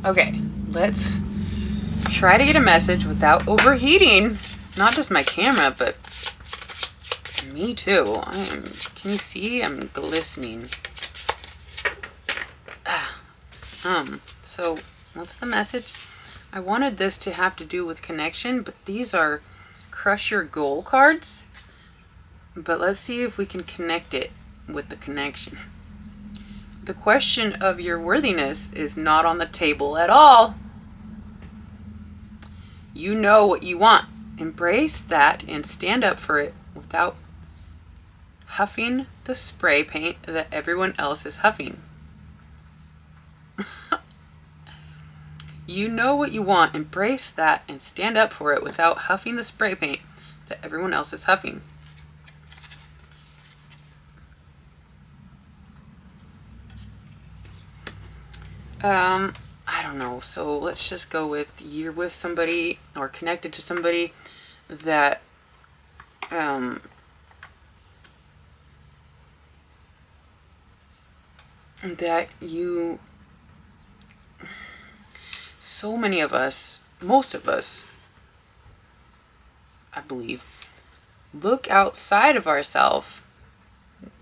Okay, let's try to get a message without overheating. Not just my camera, but me too. Can you see? I'm glistening. So what's the message? I wanted this to have to do with connection, but these are crush your goal cards. But let's see if we can connect it with the connection. The question of your worthiness is not on the table at all. You know what you want. Embrace that and stand up for it without huffing the spray paint that everyone else is huffing. You know what you want. Embrace that and stand up for it without huffing the spray paint that everyone else is huffing. I don't know. So let's just go with you're with somebody or connected to somebody that that you, so many of us, most of us, I believe, look outside of ourselves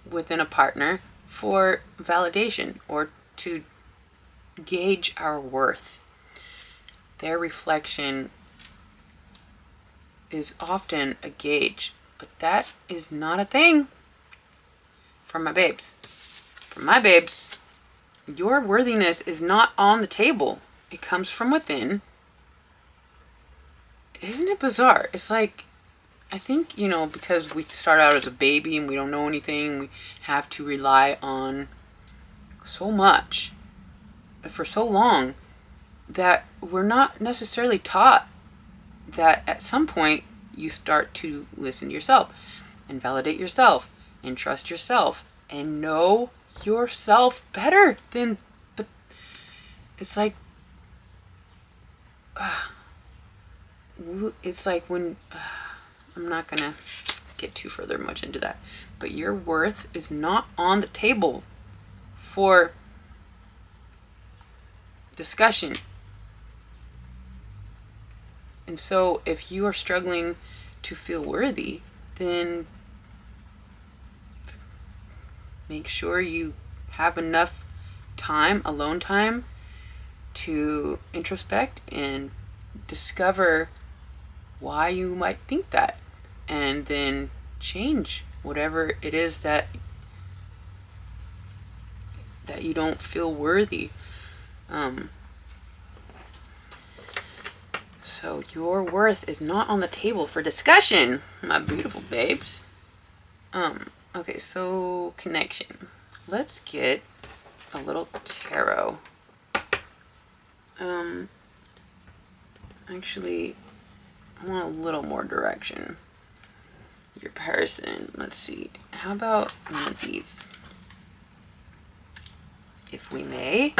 within a partner for validation or to gauge our worth. Their reflection is often a gauge, but that is not a thing for my babes. For my babes, your worthiness is not on the table. It comes from within. Isn't it bizarre? It's like, I think, because we start out as a baby and we don't know anything, we have to rely on so much for so long that we're not necessarily taught that at some point you start to listen to yourself and validate yourself and trust yourself and know yourself better than it's like when I'm not gonna get too further much into that, but your worth is not on the table for discussion. And so if you are struggling to feel worthy, then make sure you have enough time, alone time, to introspect and discover why you might think that, and then change whatever it is that you don't feel worthy. So your worth is not on the table for discussion, my beautiful babes. Okay, so connection. Let's get a little tarot. Actually, I want a little more direction. Your person. Let's see. How about one of these? If we may,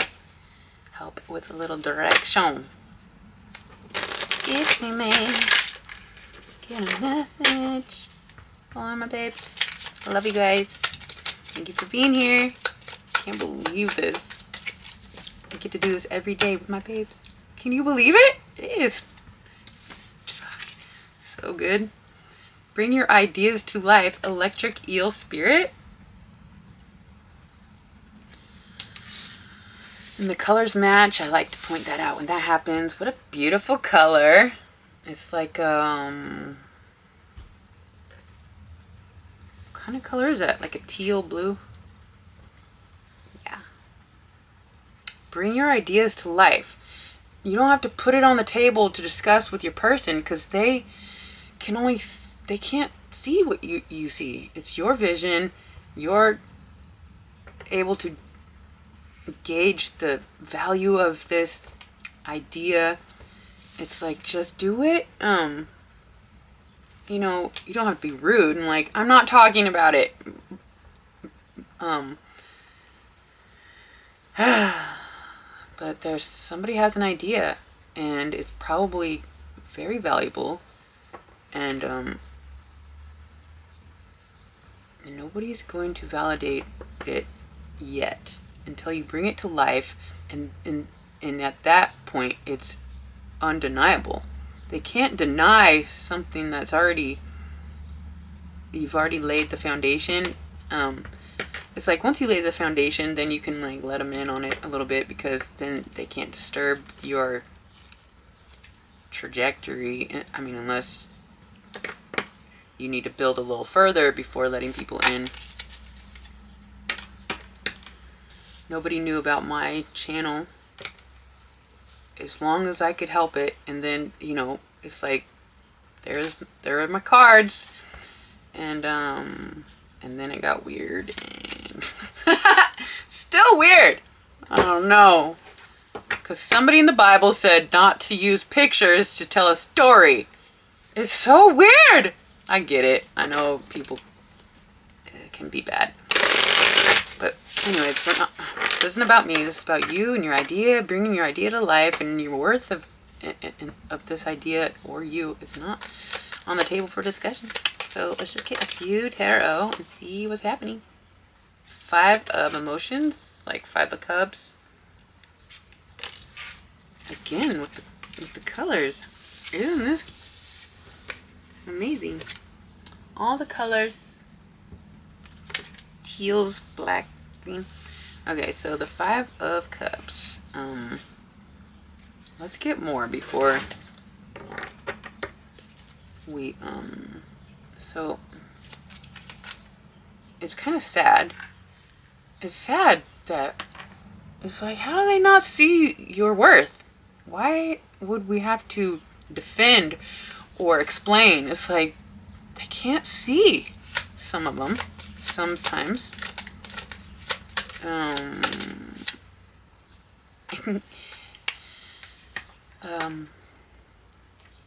help with a little direction. If we may, get a message. Hello, my babes. I love you guys. Thank you for being here. Can't believe this. I get to do this every day with my babes. Can you believe it? It is so good. Bring your ideas to life. Electric eel spirit. And the colors match. I like to point that out when that happens. What a beautiful color. It's like, what kind of color is that? Like a teal blue? Yeah. Bring your ideas to life. You don't have to put it on the table to discuss with your person, because they can't see what you see. It's your vision. You're able to gauge the value of this idea. It's like, just do it. You don't have to be rude and like, I'm not talking about it. But somebody has an idea, and it's probably very valuable, and nobody's going to validate it yet until you bring it to life and And at that point, it's undeniable. They can't deny something that's already, you've already laid the foundation. It's like once you lay the foundation, then you can like let them in on it a little bit, because then they can't disturb your trajectory. I mean, unless you need to build a little further before letting people in. Nobody knew about my channel as long as I could help it, and then, you know, it's like there are my cards, and then it got weird, and still weird. I don't know, because somebody in the Bible said not to use pictures to tell a story. It's so weird. I get it. I know people, it can be bad. But anyways, this isn't about me. This is about you and your idea, bringing your idea to life, and your worth of this idea or you is not on the table for discussion. So let's just get a few tarot and see what's happening. 5 of emotions, like 5 of cups. Again with the colors. Isn't this amazing? All the colors. Teals, black, green. Okay, so the 5 of cups. Let's get more before we so it's kind of sad. It's sad that it's like, how do they not see your worth? Why would we have to defend or explain? It's like they can't see, some of them, sometimes.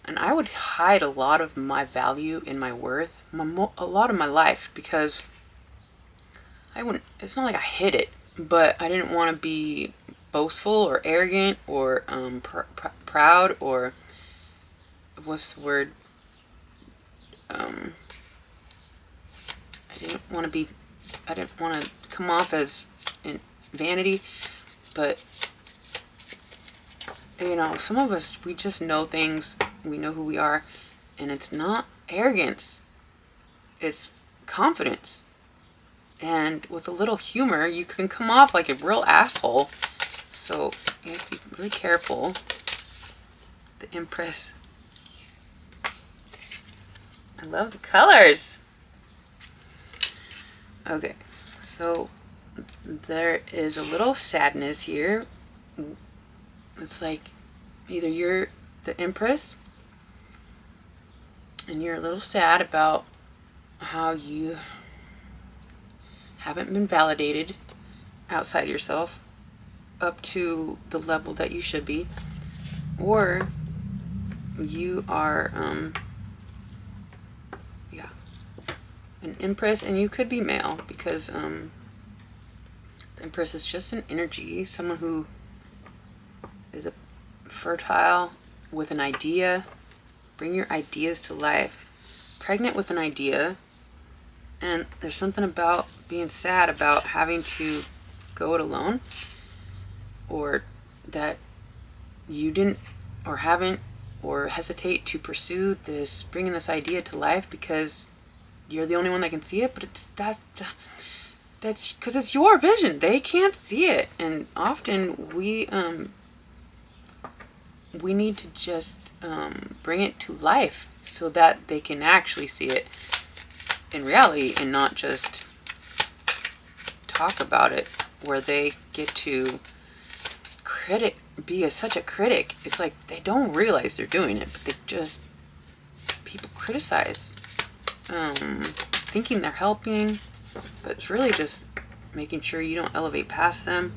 And I would hide a lot of my value and my worth, a lot of my life, because I wouldn't, it's not like I hid it, but I didn't want to be boastful or arrogant or proud, or what's the word? I didn't want to come off as in vanity, but you know, some of us, we just know things, we know who we are, and it's not arrogance, it's confidence. And with a little humor, you can come off like a real asshole. So you have to be really careful. The Empress. I love the colors. Okay, so there is a little sadness here. It's like either you're the Empress and you're a little sad about how you haven't been validated outside yourself up to the level that you should be, or you are an Empress, and you could be male, because the Empress is just an energy, someone who is a fertile with an idea. Bring your ideas to life. Pregnant with an idea. And there's something about being sad about having to go it alone, or that you didn't or haven't or hesitate to pursue this, bringing this idea to life, because you're the only one that can see it. But that's because it's your vision. They can't see it, and often we need to just bring it to life so that they can actually see it in reality, and not just talk about it, where they get to be such a critic. It's like they don't realize they're doing it, but people criticize, thinking they're helping, but it's really just making sure you don't elevate past them,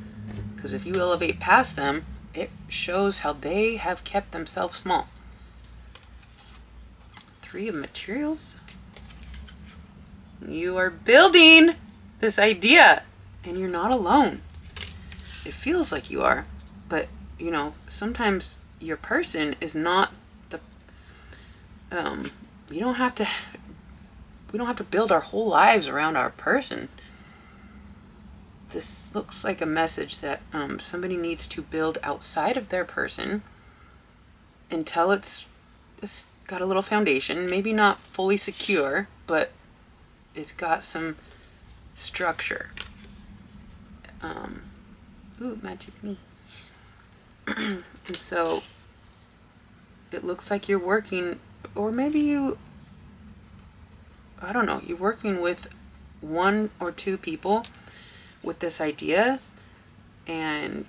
because if you elevate past them, it shows how they have kept themselves small. 3 of materials. You are building this idea, and you're not alone. It feels like you are, but you know, sometimes your person is not the we don't have to build our whole lives around our person. this looks like a message that somebody needs to build outside of their person until it's got a little foundation, maybe not fully secure, but it's got some structure. Ooh, it matches me. And so it looks like you're working, or maybe you, I don't know, you're working with 1 or 2 people with this idea and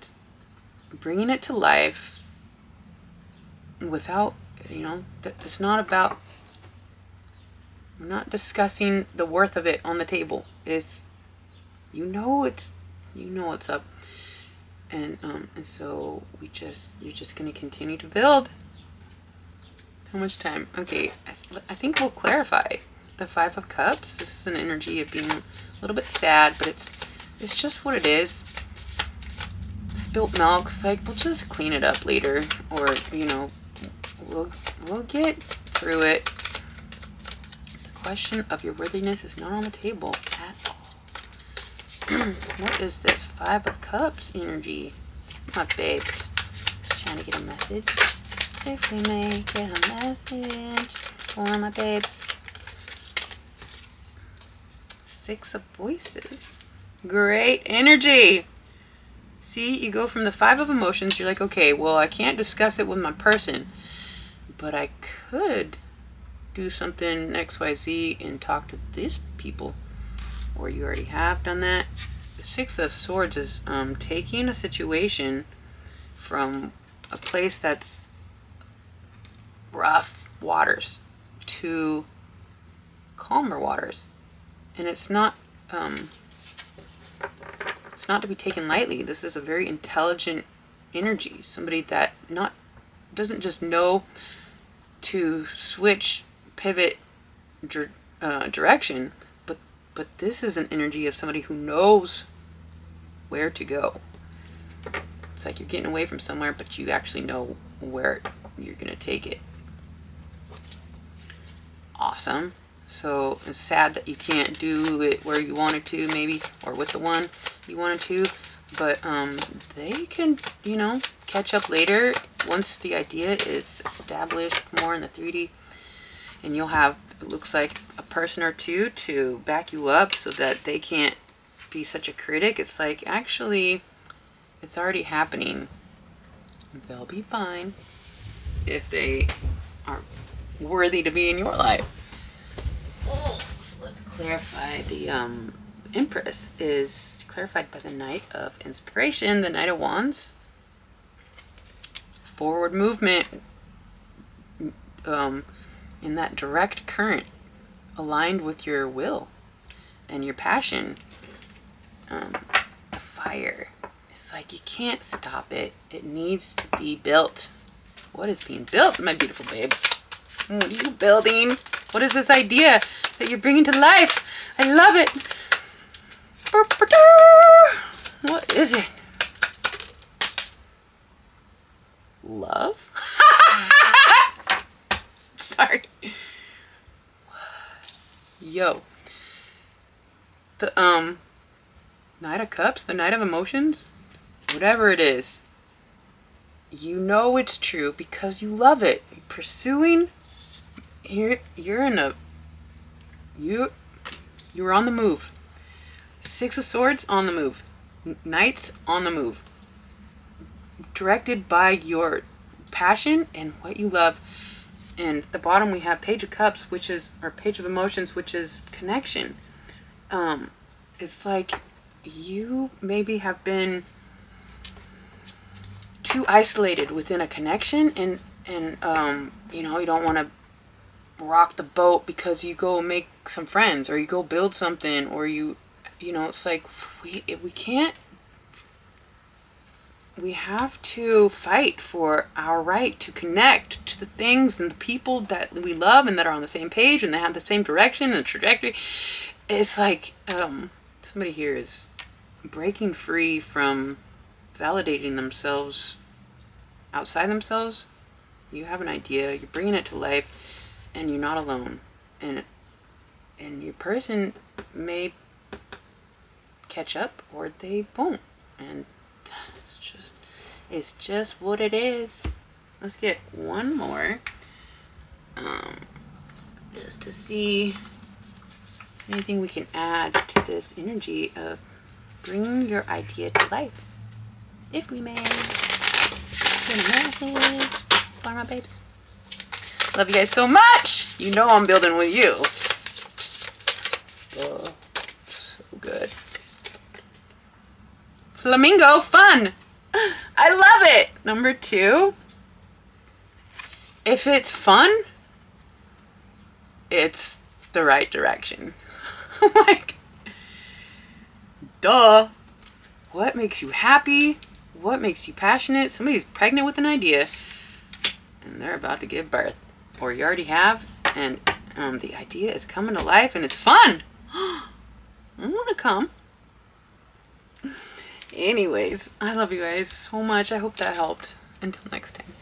bringing it to life without, it's not about, we're not discussing the worth of it on the table. It's, what's up. And so you're just going to continue to build. How much time? Okay, I think we'll clarify the 5 of Cups. This is an energy of being a little bit sad, but it's just what it is. Spilt milk, it's like, we'll just clean it up later, or we'll get through it. The question of your worthiness is not on the table at all. What is this 5 of Cups energy? My babes, just trying to get a message. If we may get a message for my babes. 6 of Voices. Great energy. See, you go from the 5 of Emotions. You're like, okay, well, I can't discuss it with my person, but I could do something XYZ and talk to these people. Or you already have done that. The 6 of Swords is taking a situation from a place that's rough waters to calmer waters, and it's not to be taken lightly. This is a very intelligent energy, somebody that doesn't just know to switch, pivot direction, but this is an energy of somebody who knows where to go. It's like you're getting away from somewhere, but you actually know where you're going to take it. Awesome. So it's sad that you can't do it where you wanted to, maybe, or with the one you wanted to, but they can, catch up later once the idea is established more in the 3D, and you'll have, it looks like, a person or 2 to back you up so that they can't be such a critic. It's like, actually, it's already happening. They'll be fine if they are worthy to be in your life. So let's clarify. The Empress is clarified by the Knight of Inspiration, the Knight of Wands. Forward movement in that direct current, aligned with your will and your passion. The fire. It's like you can't stop it. It needs to be built. What is being built, my beautiful babes? What are you building? What is this idea that you're bringing to life? I love it. What is it? Love? Sorry. Yo. The Knight of Cups, the Knight of Emotions, whatever it is, you know it's true because you love it. You're pursuing. You're on the move. 6 of Swords on the move. Knights on the move. Directed by your passion and what you love. And at the bottom we have Page of Cups, which is, or Page of Emotions, which is connection. It's like you maybe have been too isolated within a connection, and you don't want to rock the boat because you go make some friends, or you go build something, or it's like we can't. We have to fight for our right to connect to the things and the people that we love and that are on the same page and they have the same direction and trajectory. It's like somebody here is breaking free from validating themselves outside themselves. You have an idea, you're bringing it to life, and you're not alone. And your person may catch up or they won't. And it's just what it is. Let's get one more. Just to see anything we can add to this energy of bringing your idea to life. If we may. For my babes. Love you guys so much. You know I'm building with you. Oh, so good. Flamingo fun. I love it. Number 2. If it's fun, it's the right direction. Like, duh. What makes you happy? What makes you passionate? Somebody's pregnant with an idea and they're about to give birth. Or you already have, and the idea is coming to life and it's fun. I want to come. Anyways, I love you guys so much. I hope that helped. Until next time.